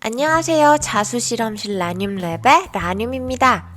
안녕하세요. 자수실험실 라늄랩의 라늄입니다.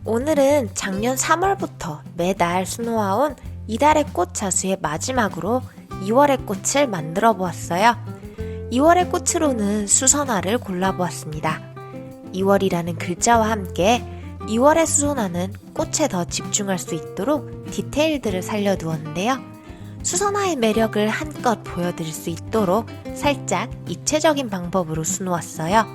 오늘은 작년 3월부터 매달 수놓아온 이달의 꽃 자수의 마지막으로 2월의 꽃을 만들어 보았어요. 2월의 꽃으로는 수선화를 골라보았습니다. 2월이라는 글자와 함께 2월의 수선화는 꽃에 더 집중할 수 있도록 디테일들을 살려두었는데요. 수선화의 매력을 한껏 보여드릴 수 있도록 살짝 입체적인 방법으로 수놓았어요.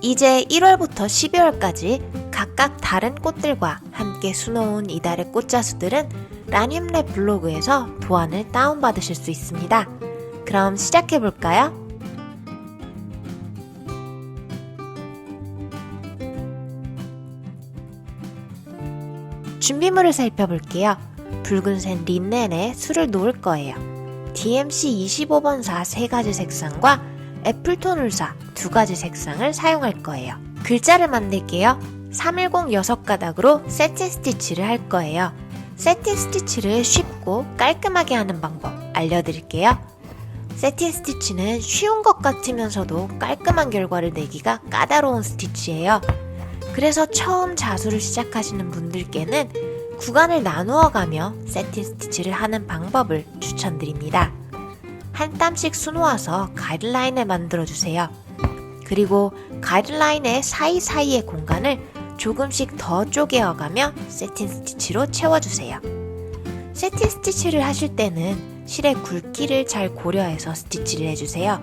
이제 1월부터 12월까지 각각 다른 꽃들과 함께 수놓은 이달의 꽃자수들은 라늄랩 블로그에서 도안을 다운받으실 수 있습니다. 그럼 시작해볼까요? 준비물을 살펴볼게요. 붉은색 린넨에 술을 놓을 거예요. DMC 25번사 3가지 색상과 애플톤 울사 2가지 색상을 사용할 거예요. 글자를 만들게요. 310 6가닥으로 세틴 스티치를 할 거예요. 세틴 스티치를 쉽고 깔끔하게 하는 방법 알려드릴게요. 세틴 스티치는 쉬운 것 같으면서도 깔끔한 결과를 내기가 까다로운 스티치예요. 그래서 처음 자수를 시작하시는 분들께는 구간을 나누어 가며 세틴 스티치를 하는 방법을 추천드립니다. 한 땀씩 수놓아서 가이드라인을 만들어주세요. 그리고 가이드라인의 사이사이의 공간을 조금씩 더 쪼개어가며 세틴 스티치로 채워주세요. 세틴 스티치를 하실 때는 실의 굵기를 잘 고려해서 스티치를 해주세요.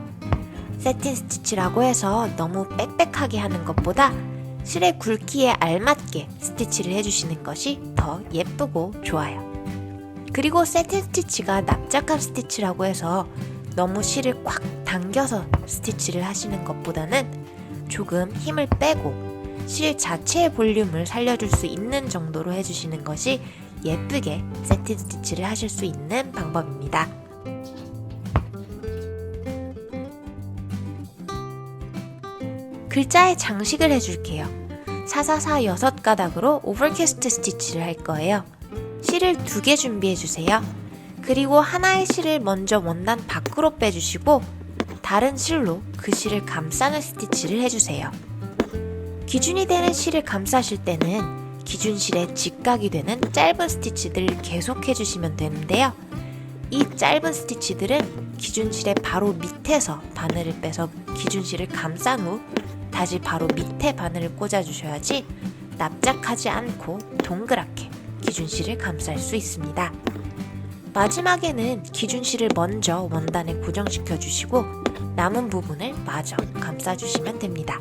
세틴 스티치라고 해서 너무 빽빽하게 하는 것보다 실의 굵기에 알맞게 스티치를 해주시는 것이 더 예쁘고 좋아요. 그리고 세틴 스티치가 납작한 스티치라고 해서 너무 실을 꽉 당겨서 스티치를 하시는 것보다는 조금 힘을 빼고 실 자체의 볼륨을 살려줄 수 있는 정도로 해주시는 것이 예쁘게 세틴 스티치를 하실 수 있는 방법입니다. 글자에 장식을 해줄게요. 444 6가닥으로 오버캐스트 스티치를 할 거예요. 실을 2개 준비해주세요. 그리고 하나의 실을 먼저 원단 밖으로 빼주시고 다른 실로 그 실을 감싸는 스티치를 해주세요. 기준이 되는 실을 감싸실 때는 기준실에 직각이 되는 짧은 스티치들을 계속 해주시면 되는데요. 이 짧은 스티치들은 기준실의 바로 밑에서 바늘을 빼서 기준실을 감싼 후 다시 바로 밑에 바늘을 꽂아주셔야지 납작하지 않고 동그랗게 기준실을 감쌀 수 있습니다. 마지막에는 기준실을 먼저 원단에 고정시켜 주시고 남은 부분을 마저 감싸주시면 됩니다.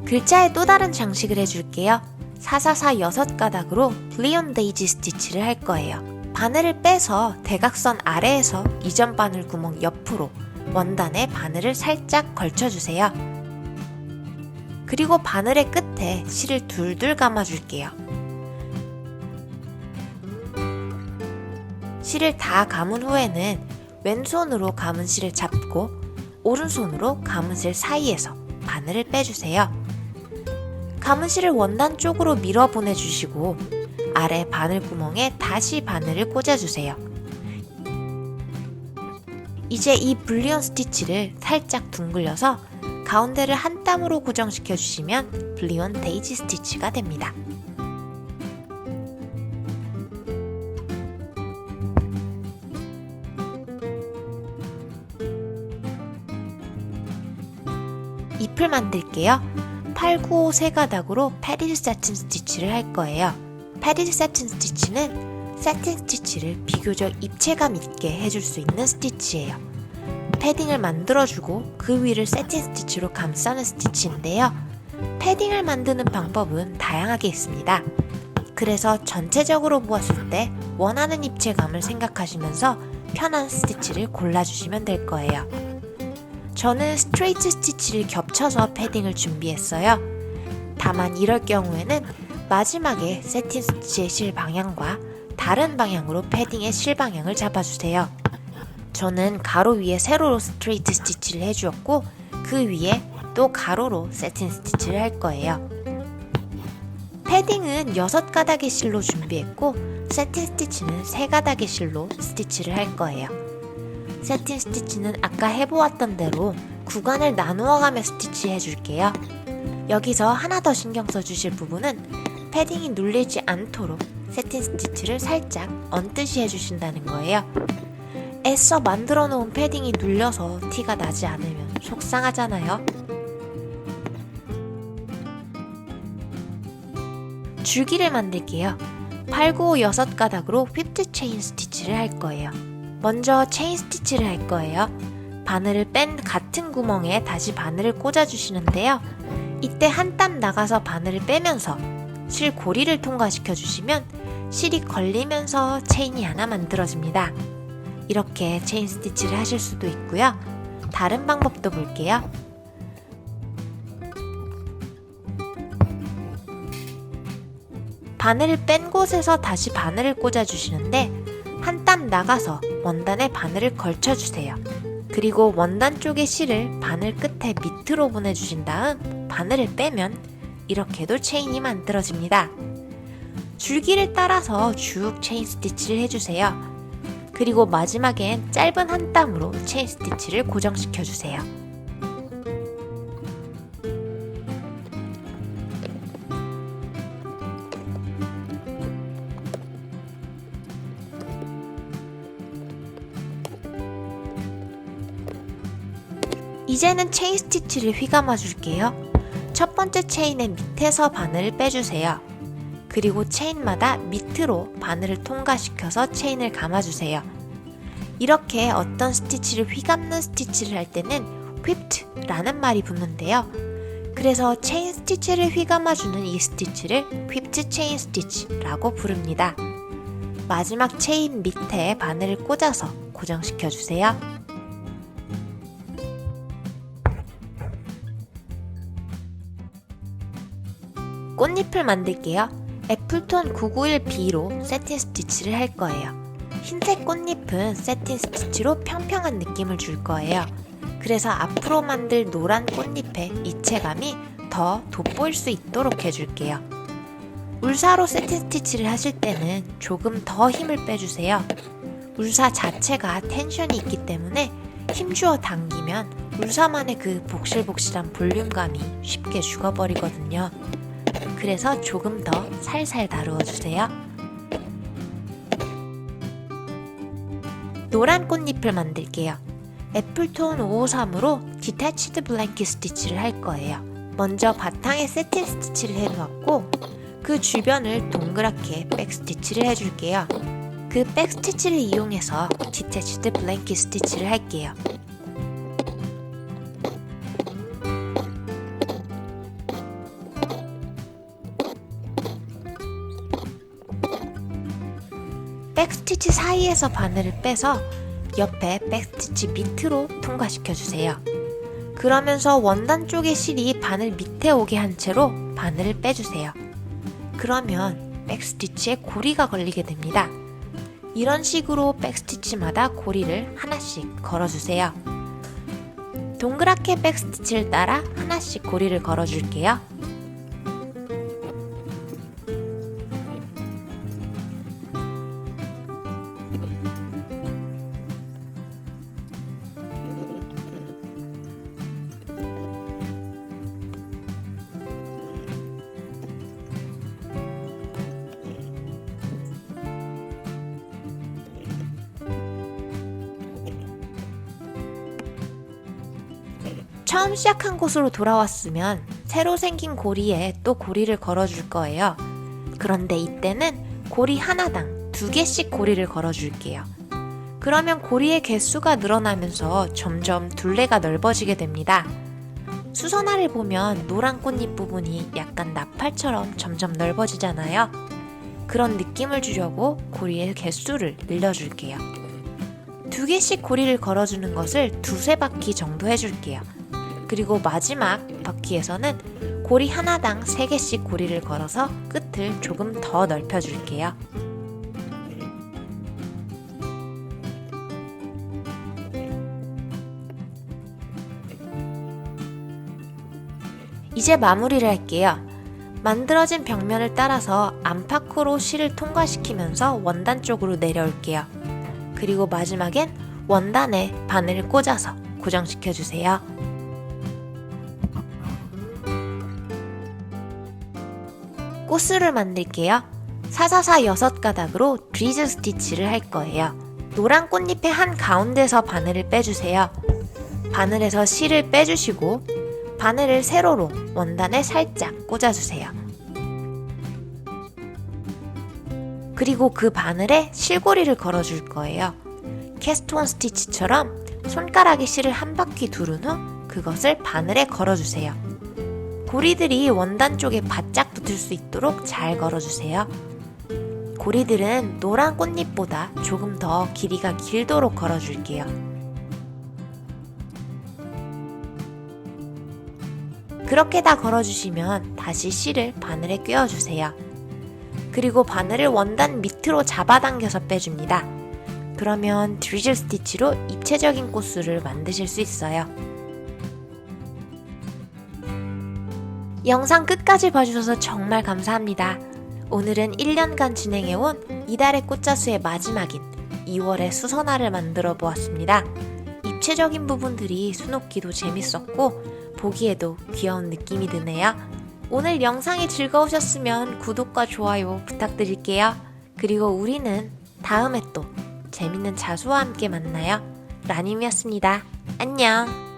글자에 또 다른 장식을 해줄게요. 444 6가닥으로 블리온 데이지 스티치를 할 거예요. 바늘을 빼서 대각선 아래에서 이전 바늘 구멍 옆으로 원단에 바늘을 살짝 걸쳐주세요. 그리고 바늘의 끝에 실을 둘둘 감아줄게요. 실을 다 감은 후에는 왼손으로 감은 실을 잡고 오른손으로 감은 실 사이에서 바늘을 빼주세요. 감은 실을 원단 쪽으로 밀어 보내주시고 아래 바늘구멍에 다시 바늘을 꽂아주세요. 이제 이 블리온 스티치를 살짝 둥글려서 가운데를 한 땀으로 고정시켜 주시면 블리온 데이지 스티치가 됩니다. 잎을 만들게요. 895 3가닥으로 패디드 사틴 스티치를 할 거예요. 패디드 사틴 스티치는 사틴 스티치를 비교적 입체감 있게 해줄 수 있는 스티치예요. 패딩을 만들어주고 그 위를 사틴 스티치로 감싸는 스티치인데요. 패딩을 만드는 방법은 다양하게 있습니다. 그래서 전체적으로 보았을 때 원하는 입체감을 생각하시면서 편한 스티치를 골라주시면 될 거예요. 저는 스트레이트 스티치를 겹쳐서 패딩을 준비했어요. 다만 이럴 경우에는 마지막에 세틴 스티치의 실 방향과 다른 방향으로 패딩의 실 방향을 잡아주세요. 저는 가로 위에 세로로 스트레이트 스티치를 해주었고 그 위에 또 가로로 세틴 스티치를 할 거예요. 패딩은 6가닥의 실로 준비했고 세틴 스티치는 3가닥의 실로 스티치를 할 거예요. 세틴 스티치는 아까 해보았던 대로 구간을 나누어가며 스티치 해줄게요. 여기서 하나 더 신경 써주실 부분은 패딩이 눌리지 않도록 세틴 스티치를 살짝 얹듯이 해주신다는 거예요. 애써 만들어 놓은 패딩이 눌려서 티가 나지 않으면 속상하잖아요. 줄기를 만들게요. 8, 9, 5, 6가닥으로 휘프트 체인 스티치를 할 거예요. 먼저 체인 스티치를 할 거예요. 바늘을 뺀 같은 구멍에 다시 바늘을 꽂아주시는데요. 이때 한 땀 나가서 바늘을 빼면서 실 고리를 통과시켜 주시면 실이 걸리면서 체인이 하나 만들어집니다. 이렇게 체인 스티치를 하실 수도 있고요. 다른 방법도 볼게요. 바늘을 뺀 곳에서 다시 바늘을 꽂아주시는데 한 땀 나가서 원단에 바늘을 걸쳐주세요. 그리고 원단 쪽의 실을 바늘 끝에 밑으로 보내주신 다음 바늘을 빼면 이렇게도 체인이 만들어집니다. 줄기를 따라서 쭉 체인 스티치를 해주세요. 그리고 마지막엔 짧은 한 땀으로 체인 스티치를 고정시켜주세요. 이제는 체인 스티치를 휘감아 줄게요. 첫 번째 체인의 밑에서 바늘을 빼주세요. 그리고 체인마다 밑으로 바늘을 통과시켜서 체인을 감아주세요. 이렇게 어떤 스티치를 휘감는 스티치를 할 때는 whipped라는 말이 붙는데요. 그래서 체인 스티치를 휘감아주는 이 스티치를 whipped 체인 스티치라고 부릅니다. 마지막 체인 밑에 바늘을 꽂아서 고정시켜주세요. 꽃잎을 만들게요. 애플톤 991B로 세틴 스티치를 할 거예요. 흰색 꽃잎은 세틴 스티치로 평평한 느낌을 줄 거예요. 그래서 앞으로 만들 노란 꽃잎의 입체감이 더 돋보일 수 있도록 해줄게요. 울사로 세틴 스티치를 하실 때는 조금 더 힘을 빼주세요. 울사 자체가 텐션이 있기 때문에 힘주어 당기면 울사만의 그 복실복실한 볼륨감이 쉽게 죽어버리거든요. 그래서 조금 더 살살 다루어주세요. 노란 꽃잎을 만들게요. 애플톤 553으로 디태치드 블랭킷 스티치를 할 거예요. 먼저 바탕에 세틴 스티치를 해놓았고 그 주변을 동그랗게 백 스티치를 해줄게요. 그 백 스티치를 이용해서 디태치드 블랭킷 스티치를 할게요. 백스티치 사이에서 바늘을 빼서 옆에 백스티치 밑으로 통과시켜주세요. 그러면서 원단 쪽의 실이 바늘 밑에 오게 한 채로 바늘을 빼주세요. 그러면 백스티치에 고리가 걸리게 됩니다. 이런 식으로 백스티치마다 고리를 하나씩 걸어주세요. 동그랗게 백스티치를 따라 하나씩 고리를 걸어줄게요. 처음 시작한 곳으로 돌아왔으면 새로 생긴 고리에 또 고리를 걸어줄 거예요. 그런데 이때는 고리 하나당 2개씩 고리를 걸어줄게요. 그러면 고리의 개수가 늘어나면서 점점 둘레가 넓어지게 됩니다. 수선화를 보면 노란 꽃잎 부분이 약간 나팔처럼 점점 넓어지잖아요. 그런 느낌을 주려고 고리의 개수를 늘려줄게요. 2개씩 고리를 걸어주는 것을 2-3바퀴 정도 해줄게요. 그리고 마지막 바퀴에서는 고리 하나당 3개씩 고리를 걸어서 끝을 조금 더 넓혀줄게요. 이제 마무리를 할게요. 만들어진 벽면을 따라서 안팎으로 실을 통과시키면서 원단 쪽으로 내려올게요. 그리고 마지막엔 원단에 바늘을 꽂아서 고정시켜주세요. 꽃술을 만들게요. 444 6가닥으로 드리즐 스티치를 할 거예요. 노란 꽃잎의 한 가운데서 바늘을 빼주세요. 바늘에서 실을 빼주시고 바늘을 세로로 원단에 살짝 꽂아주세요. 그리고 그 바늘에 실고리를 걸어줄 거예요. 캐스트온 스티치처럼 손가락에 실을 한 바퀴 두른 후 그것을 바늘에 걸어주세요. 고리들이 원단 쪽에 바짝 붙을 수 있도록 잘 걸어주세요. 고리들은 노란 꽃잎보다 조금 더 길이가 길도록 걸어줄게요. 그렇게 다 걸어주시면 다시 실을 바늘에 꿰어주세요. 그리고 바늘을 원단 밑으로 잡아당겨서 빼줍니다. 그러면 드리즐 스티치로 입체적인 꽃술을 만드실 수 있어요. 영상 끝까지 봐주셔서 정말 감사합니다. 오늘은 1년간 진행해온 이달의 꽃자수의 마지막인 2월의 수선화를 만들어 보았습니다. 입체적인 부분들이 수놓기도 재밌었고 보기에도 귀여운 느낌이 드네요. 오늘 영상이 즐거우셨으면 구독과 좋아요 부탁드릴게요. 그리고 우리는 다음에 또 재밌는 자수와 함께 만나요. 라님이었습니다. 안녕.